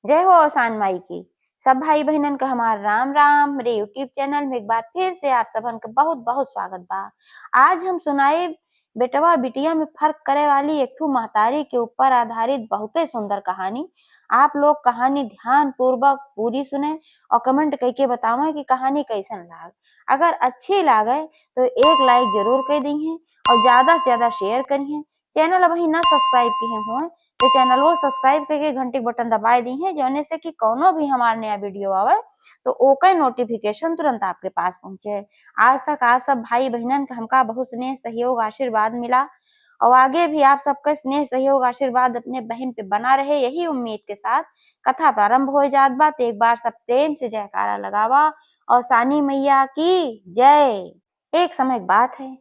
जय हो आसान माई की। सब भाई बहनन का हमार राम राम। मेरे यूट्यूब चैनल में एक बार फिर से आप सबन का बहुत बहुत स्वागत बा। आज हम सुनाए बेटवा बिटिया में फर्क करे वाली एक ठो महतारी के ऊपर आधारित बहुते सुंदर कहानी। आप लोग कहानी ध्यान पूर्वक पूरी सुने और कमेंट करके बतावे कि कहानी कैसन लाग। अगर अच्छी लागे तो एक लाइक जरूर कर दी है और ज्यादा से ज्यादा शेयर करिए। चैनल अभी ना सब्सक्राइब किए हो तो चैनल को सब्सक्राइब करके घंटी बटन दबाए दी है, जौने से कि कोनो भी हमारा नया वीडियो आवे तो ओकर नोटिफिकेशन तुरंत आपके पास पहुंचे। आज तक आप सब भाई बहनन का हमका बहुत स्नेह सहयोग आशीर्वाद मिला और आगे भी आप सबका स्नेह सहयोग आशीर्वाद अपने बहन पे बना रहे, यही उम्मीद के साथ कथा प्रारंभ हो जात बा। तो एक बार सब प्रेम से जयकारा लगावा और सानी मैया की जय। एक समय की बात है,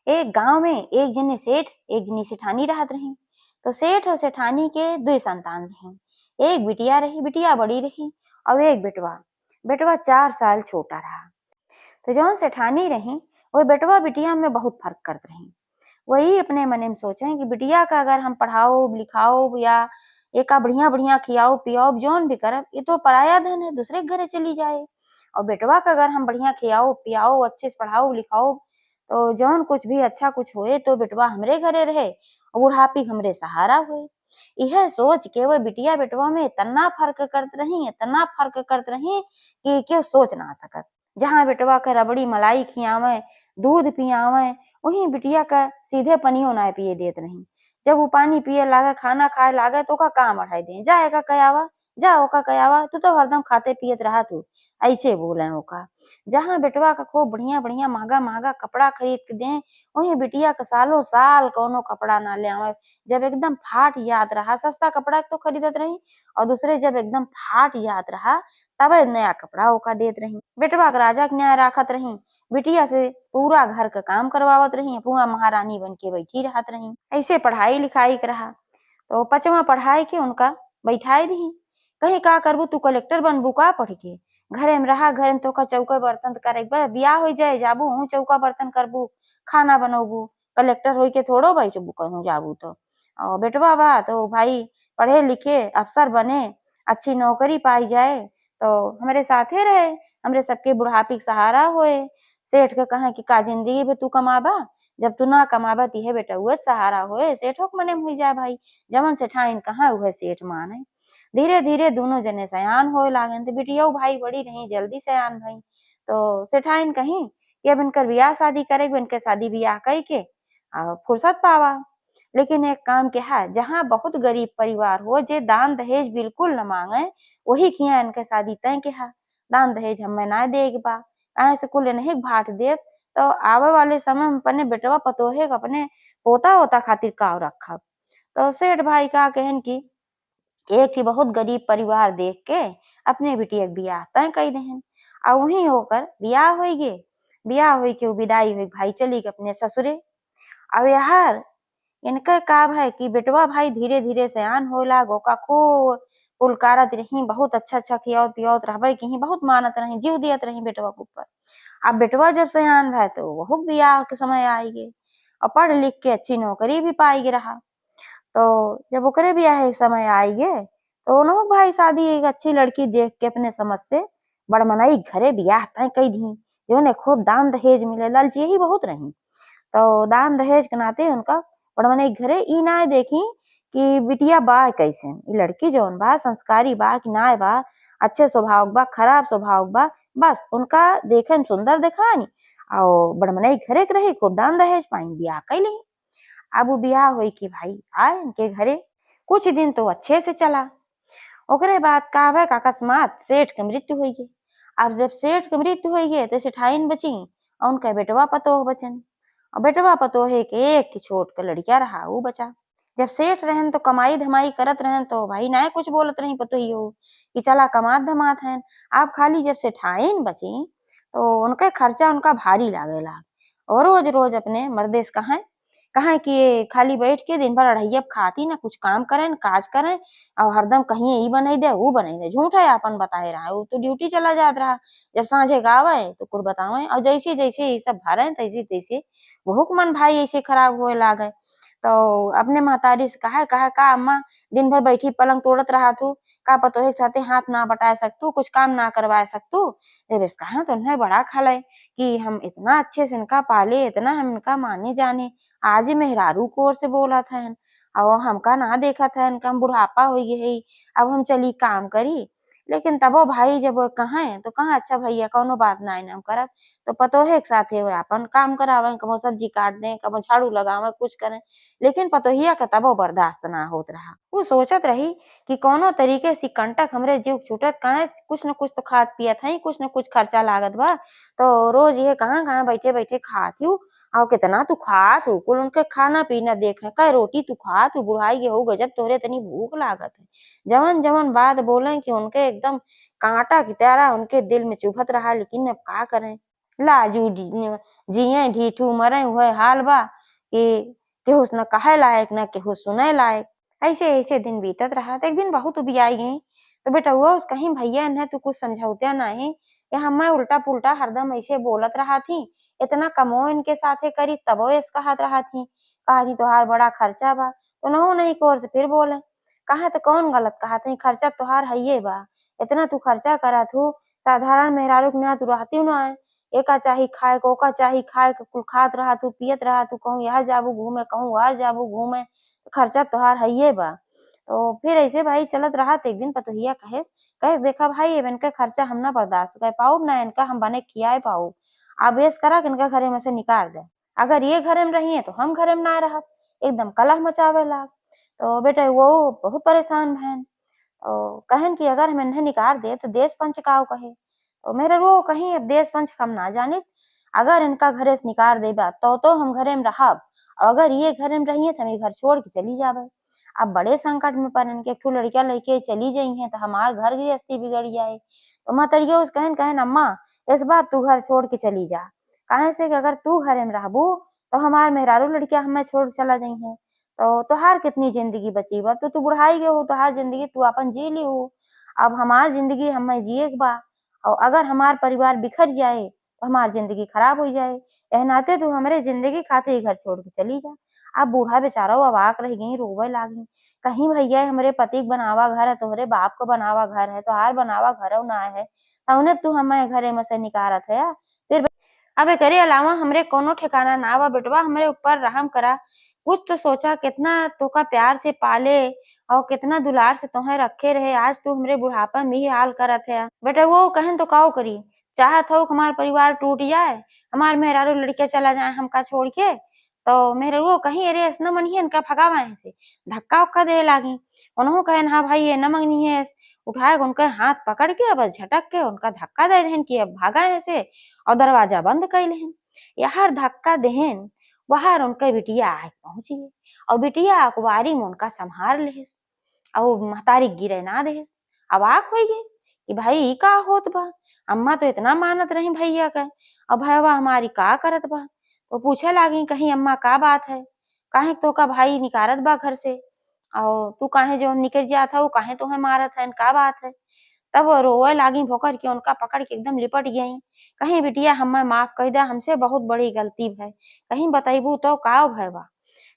एक गांव में एक जने सेठ एक जनी सेठानी रहत रही। तो सेठ और सेठानी के दो संतान रहे। एक बिटिया रही, बिटिया बड़ी रही, और एक बेटवा। बेटवा 4 साल छोटा रहा। तो जौन सेठानी रही वही बेटवा बिटिया में बहुत फर्क करत रही। वही अपने मने में सोचे कि बिटिया का अगर हम पढ़ाओ लिखाओ या एका बढ़िया बढ़िया खियाओ पियाओ जौन भी करब, ये तो पराया धन है, दूसरे के घरे चली जाए। और बेटवा का अगर हम बढ़िया खियाओ पियाओ अच्छे से पढ़ाओ लिखाओ तो जौन कुछ भी अच्छा कुछ होए तो बेटवा हमरे घरे रहे और बुढ़ापी हमरे सहारा हुए। यह सोच के वो बिटिया बेटवा में इतना फर्क करत रही कि क्यों सोच ना सकत। जहाँ बेटवा का रबड़ी मलाई खियावे दूध पियावे, वहीं बिटिया का सीधे पनियो ना पिए देत नहीं। जब वो पानी पिए लागे खाना खाए लागे तो का काम बढ़ाई दे, जा एका कयावा जा ओका कयावा, तू तो हरदम खाते पियत रहा तू, ऐसे बोले ओका। जहाँ बेटवा का खूब बढ़िया बढ़िया महंगा महंगा कपड़ा खरीद के दे, वहीं बिटिया का सालों साल कोनो कपड़ा ना ले आवे। जब एकदम फाट याद रहा सस्ता कपड़ा तो खरीदत रही और दूसरे जब एकदम फाट याद रहा तब नया कपड़ा ओका देत रही। बेटवा का राजा के न्याय राखत रही, बिटिया से पूरा घर का काम करवावत रही, पूरा महारानी बन के बैठी रहत रही। ऐसे पढ़ाई लिखाई के रहा तो 5वां पढ़ाई के उनका बैठाई दी। कहीं का करबू तू कलेक्टर बनबू का पढ़ के, घरे में रहा घर में तो का चौका बर्तन करे बियाह हो जाए जाबू हूँ चौका बर्तन करबू खाना बनोबू, कलेक्टर हो के थोड़ो बैठबू कहूँ जाबू तो। और बेटवा बा तो भाई पढ़े लिखे अफसर बने अच्छी नौकरी पाई जाए तो हमारे साथे रहे, हमरे सबके बुढ़ापी सहारा होए। सेठ के कहे कि का जिंदगी में तू कमाबा, जब तू ना कमाबा तिहे बेटा उहे सहारा होए, सेठो के मने में हुई जाए भाई। जवन सेठाइन कहा उहे सेठ माने। धीरे धीरे दोनों जने सयान होए लागन। तो बिटिया भाई बड़ी रही जल्दी सयान भई। तो सेठाइन कहीं कि अब इनकर बियाह शादी करेगे, इनके शादी बियाह कई के फुर्सत पावा। लेकिन एक काम के है, जहाँ बहुत गरीब परिवार हो जे दान दहेज बिल्कुल न मांगे वही किया इनके शादी तय के है। दान दहेज हमें ना देग बा ऐसे कुल नहीं भाट दे तो आवे वाले समय में अपने बेटवा पतोहे अपने पोता होता खातिर काव रखब। तो सेठ भाई का कहन की एक ही बहुत गरीब परिवार देख के अपने बिटिया के बियाह तय कई देहन। और वहीं होकर बियाह हो गे, बियाह हो के विदाई हुई भाई चली गई अपने ससुरे। अब यार इनका काम है कि बेटवा भाई धीरे धीरे सयान हो लागो का खूब पुलकारत रही, बहुत अच्छा अच्छा खियावत पियावत रहबे की बहुत मानत रही, जीव दियत रही बेटवा के ऊपर। अब बेटवा जब सयान भय तो वह बियाह के समय आएगी और पढ़ लिख के अच्छी नौकरी भी पाएगी रहा। तो जब ओकरे बियाह के समय आएगे तो उन्हों भाई शादी एक अच्छी लड़की देख के अपने समझ से बड़मनाई घरे बियाह तय कई दी, जो ने खूब दान दहेज मिले लालची ही बहुत रही। तो दान दहेज के नाते उनका बड़मने घरे ई ना देखी कि बिटिया बा कैसन, ई लड़की जौन बा संस्कारी बा कि ना बा, अच्छे स्वभाव बा खराब स्वभाव बा, बस उनका देखे में सुंदर देखा नी और बड़मने घरे के रही खूब दान दहेज पाई बियाह कैली। अब वो बियाह हुई कि भाई आए इनके घरे कुछ दिन तो अच्छे से चला। ओकरे बाद का भय अकस्मात सेठ के मृत्यु हुई गई। अब जब सेठ के मृत्यु हुई गई तो सेठाइन बची और उनका बेटवा पतोह बचन। और बेटवा पतोहे के एक की छोट का लड़किया रहा वो बचा। जब सेठ रहन तो कमाई धमाई करत रहन तो भाई ना कुछ बोलत रही पतोही हो कि चला कमात धमात है। आप खाली जब सेठाइन बची तो उनका खर्चा उनका भारी लागे लाग और रोज रोज अपने मर्देश कहा कहा कि ये खाली बैठ के दिन भर अढ़ैया खाती ना कुछ काम करें काज करें और हरदम कहीं ई बनाई दे वो बनाई दे, झूठ है अपन बताए रहा है, वो तो ड्यूटी चला जात रहा। जब सांझे गावे तो कुछ बतावे और जैसे जैसे ये सब भरे तैसे तैसे वहू के मन भाई ऐसे खराब होए लागे। तो अपने महतारी से कहा का अम्मा दिन भर बैठी पलंग तोड़त रहा तू, का पतोहे के साथे हाथ ना बटाए सकतू, कुछ काम ना करवाए सकतू। जब कहा तो उन्हें बड़ा खलय कि हम इतना अच्छे से इनका पाले, इतना हम इनका माने जाने, आज मेहरारू की ओर से बोलत हन और हमका ना देखत हन, हम बुढ़ापा होई गे हई, अब हम चली काम करी। लेकिन तबो भाई जब कहें तो कहा अच्छा भैया कौनो बात नाहीं हम करब। तो पतोहे के साथे वे आपन काम करावें, कभो सब्जी काट दें, कभो झाड़ू लगावें, कुछ करें। लेकिन पतोहिया के तबो बर्दाश्त ना होत रहा। वो सोचत रही कि कौनो तरीके से कंटक हमरे जीव के छूटत काहे कुछ न कुछ तो खात पियत हई, कुछ न कुछ खर्चा लागत बा। तो रोज ये कहाँ-कहाँ बैठे-बैठे खात हूँ और कितना तू खात हू, कुल उनके खाना-पीना देखे, कै रोटी तू खात हू, बुढ़ाई गे हऊ गजब तोहरे तनी भूख लागत है। जवन-जवन बात बोलें कि उनके एकदम काँटा की तरह उनके दिल में चुभत रहा, लेकिन अब का करें? लाजू जियें ढीठू मरें उहे हाल बा कि केहू से न कहे लायक न केहू सुने लायक। ऐसे-ऐसे दिन बीतत रहा। तो एक दिन बहुत उबियाई गई, तो बेटउआ उस कहीं भैया इन्हें तू कुछ समझौतिया नहीं कि हमें उल्टा-पुल्टा हरदम ऐसे बोलत रहा थी, इतना कमो इनके साथे करी तबो ऐसे कहत रहा थी, कहत ही तोहार बड़ा खर्चा बा। तो उन्हों नहीं की ओर से फिर बोले, कहा तो कौन गलत कहत हई, खर्चा तोहार हइये बा, इतना तू खर्चा करत हू, साधारण मेहरारू के यहाँ तू रहती नाहीं। एका चाही खाए के, ओका चाही खाए के, कुल खात रहत हू, पियत रहत हू, कहूँ यहाँ जाबू घूमे, कहूँ वहाँ जाबू घूमे, खर्चा तोहार हइये बा। तो फिर ऐसे भाई चलत रहा तो एक दिन पतोहिया कहेस कहेस देखा भाई अब इनका खर्चा हम ना बर्दाश्त कर पाऊब, ना इनका हम बने खियाए पाऊब। अब ऐसे करा कि इनका घरे में से निकाल दे। अगर ये घरे में रहिए तो हम घरे में ना रहब। एकदम कलह मचावे लाग। तो बेटा वो बहुत परेशान भयन। तो कहन कि अगर हम इन्हें निकाल दे तो देश पंच का कहे। तो मेरे वो कहीं अब देश पंच हम ना जानित, अगर इनका घरे से निकाल देबा तो हम घरे में रहब, और अगर ये घरे में रहिए तो हम ये घर छोड़ के चली जाबे। अब बड़े संकट में पड़न के एक ठो लड़किया लेके चली जइहें तो हमार घर गृहस्थी बिगड़ जाए। तो महतरिया उस कहन अम्मा इस बार तू घर छोड़ के चली जा। काहे से कि अगर तू घरे में रहबू तो हमार मेहरारू लड़किया हमें छोड़ के चला जइहें। तो तोहार कितनी जिंदगी बची बा, तो तू बुढ़ाई गे हो, तोहार जिंदगी तू अपन जी लिहू। अब हमार जिंदगी हमें जिए के बा, और अगर हमार परिवार बिखर जाए तो हमार जिंदगी खराब हो जाए। एह नाते तू हमरे जिंदगी खातिर ही घर छोड़ के चली जा। अब बूढ़ा बेचारा अवाक रह गई, रोवे लागी। कहीं भैया हमरे पति के बनावा घर है, तोहरे बाप का बनावा घर है, तोहार बनावा घरौ ना है, तौने तू हमें घरे में से निकारत है। फिर अब एकरे अलावा हमरे कोनो ठिकाना ना बा बेटवा, हमरे ऊपर रहम करा। कुछ तो सोचा कितना तोका प्यार से पाले और कितना दुलार से तोहे रखे रहे, आज तू हमरे बुढ़ापा में ही हाल करत है। बेटा वो कहन तो काओ करी, चाहत हो कि हमार परिवार टूट जाए, हमार मेहरारू लड़के चला जाए हमका छोड़ के। तो मेहरारूओ कहीं अरे ऐसे न मनिहे इनका भगावा यहाँ से, धक्का-वक्का देए लागी। उन्हों कहन हाँ भाई ये न मंगनिहे, उठाए के उनके हाथ पकड़ के बस झटक के उनका धक्का दे देहन कि अब भागा यहाँ से, और दरवाजा बंद कर लेहन। यहर धक्का देहन वहार उनके बिटिया आके पहुंच गई, और बिटिया अखबारी में उनका संभार लेहिस और महतारी गिरे ना देहिस। अवाक हो गई कि भाई ई का होत बा, अम्मा तो इतना मानत रही भैया के, और भैया हमारी का करत बा। तो पूछे लागी कहीं अम्मा का बात है, काहे तो का भाई निकारत बा घर से, और तू काहे जो निकल जात हऊ, काहे तोहे मारत हन, का बात है। तब वो रोवे लागी भोकर के उनका पकड़ के एकदम लिपट गई। कहीं बिटिया हमें माफ कर दे, हमसे बहुत बड़ी गलती भय, कहीं बतैबू तो का भय बा।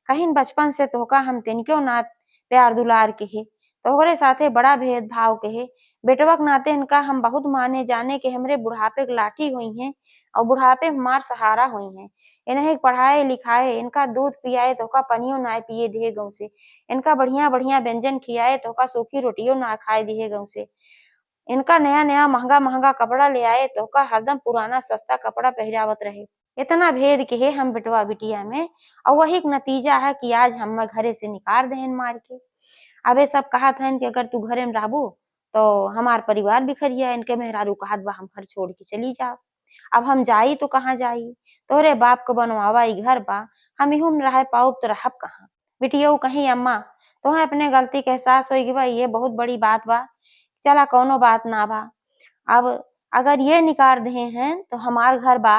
कहीं बचपन से तोहका हम तिनके ना प्यार दुलार के हे, तोहरे साथे बड़ा भेदभाव के हे। बेटवा के नाते इनका हम बहुत माने जाने के हमरे बुढ़ापे के लाठी हुई हैं, और बुढ़ापे में हमार सहारा हुई हैं। इन्हें पढ़ाए लिखाए, इनका दूध पियाए तोहका पनियो ना पिए दिए गऊ से, इनका बढ़िया-बढ़िया व्यंजन खियाए तोहका सूखी रोटियो ना खाए दिए गऊ से। इनका नया-नया महंगा-महंगा कपड़ा ले आए तोहका हरदम पुराना सस्ता कपड़ा पहिरावत रहे। इतना भेद के हे हम बेटवा बिटिया में, और वही के नतीजा है कि आज हमें घरे से निकाल देहन मार के। अब ये सब कहत हन कि अगर तू घरे में रहबू तो हमार परिवार बिखर जाए, इनके मेहरारू कहत बा हम घर छोड़ के चली जाब। अब हम जाई तो कहाँ जाई, तोहरे बाप क बनवावा ई घर बा, हम इहू में रह पाऊब तो रहब कहाँ। बिटिया कहीं अम्मा तोहे अपने गलती के एहसास होई कि भाई ये बहुत बड़ी बात बा, चला कौनो बात ना बा। अब अगर ये निकाल दिए हैं तो हमार घर बा,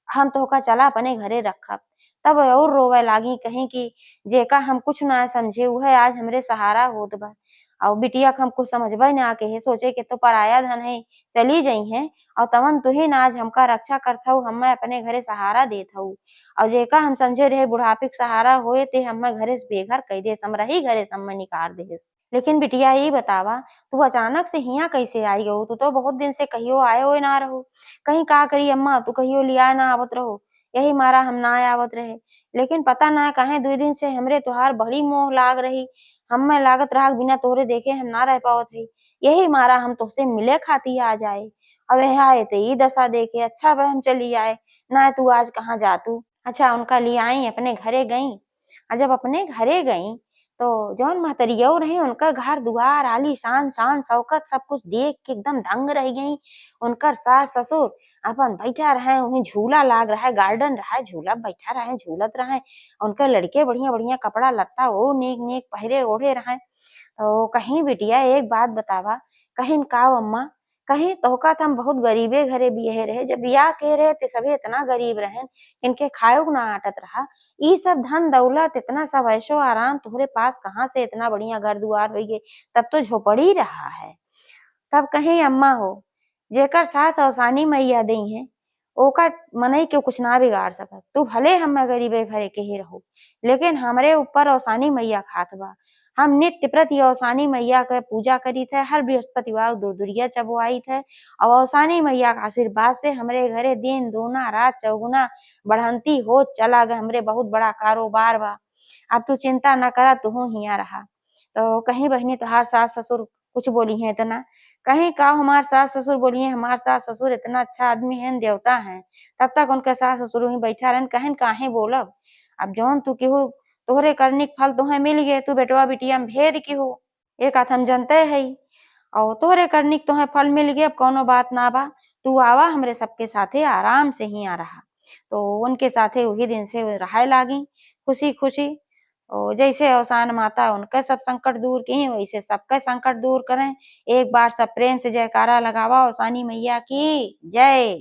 हम तोहका चला अपने घरे रखब। तब और रोवे लागी कहीं कि जेका हम कुछ ना समझे उहे आज हमरे सहारा होत बा, और बिटिया के हम कुछ समझबे ना के हे, सोचे के तो पराया धन है, चली जइहें, और तवन तुहिन आज हमका रक्षा करत हऊ, हमें अपने घरे सहारा देत हऊ, और जेका हम समझे रहे बुढ़ापे के सहारा होए ते हमें घरे से बेघर कई देस, हमरही घरे से हमें निकाल देहिस। लेकिन बिटिया ई बतावा, तू अचानक से हियाँ कैसे आई हो? तू तो बहुत दिन से कहियो आए होए ना रहो। कहीं का करी अम्मा तू कहियो लियाए ना आवत रहो, यही मारा हम ना आवत रहे। लेकिन पता ना काहे 2 दिन से हमरे तोहार बड़ी मोह लाग रही। हम्मे लागत रहा कि बिना तोहरे देखे हम ना रह पावत हई। यही मारा हम तोहसे मिले खातिर आ जाए। अब यहाँ आए ते ई दशा देखे, अच्छा भई हम चली आए, ना तू आज कहाँ जातू? अच्छा उनका ले आई अपने घरे गईं। जब अपने घरे गईं तो जौन महतरियौ रहीं उनका घर-दुआर आलीशान शान-शौकत सब कुछ देख के एकदम दंग रह गईं। उनकर सास-ससुर अपन बइठा रहें, वहीं झूला लाग रहा है, गार्डन रहा है, झूला में बइठा रहें, झूलत रहें। उनके लड़के बढ़िया-बढ़िया कपड़ा लत्ता वो नीक-नीक पहिरे ओढ़े रहें। तो कहीं बिटिया एक बात बतावा, कहिन का अम्मा, कहीं तोहका त हम बहुत गरीबे घरे बियाहे रहे, जब बियाह करे रहे ते सभे इतना गरीब रहेन, इनके खाए ना आटत रहा। ई सब धन दौलत इतना सब ऐशो आराम तोहरे पास कहाँ से इतना बढ़िया घर-दुआर होइगे, तब तो झोपड़ी रहा है। तब कहीं अम्मा हो, जेकर साथ औसानी मैया देई हैं, ओका मनई के कुछ ना बिगाड़ सकत। तू भले हम्मे गरीबे घरे के ही रहो, लेकिन हमरे ऊपर औसानी मैया खात बा। हम नित्य प्रति औसानी मैया के पूजा करीत है, हर बृहस्पतिवार दूर-दूरिया चबवाईत है और औसानी मैया के आशीर्वाद से हमरे घरे दिन दूना रात चौगुना बढ़ंती होत चला गे हमरे बहुत बड़ा कारोबार बा। अब तू चिंता ना करा तुहू हियाँ रहा। तो कहीं बहिनी तोहार सास-ससुर कुछ बोली हैं त ना? कहीं का हमार सास-ससुर बोली हैं, हमार सास-ससुर इतना अच्छा आदमी हैं, देवता हैं। तब तक उनके सास-ससुर वहीं बैठा रहन, कहिन काहे बोलब? अब जौन तू केहू तोहरे करनी के फल तोहे मिल गे, तू बेटवा बिटिया में भेद केहू, ए बात हम जनते हई। और तोहरे करनी के तोहे फल मिल गे, अब कौनो बात ना बा। तू आवा हमरे सबके साथे आराम से हियाँ रहा। तो उनके साथे वही दिन से रहे लागी, खुशी-खुशी। और जैसे औसान माता उनके सब संकट दूर की, वैसे सबके संकट दूर करें। एक बार सब प्रेम से जयकारा लगावा औसानी मैया की जय।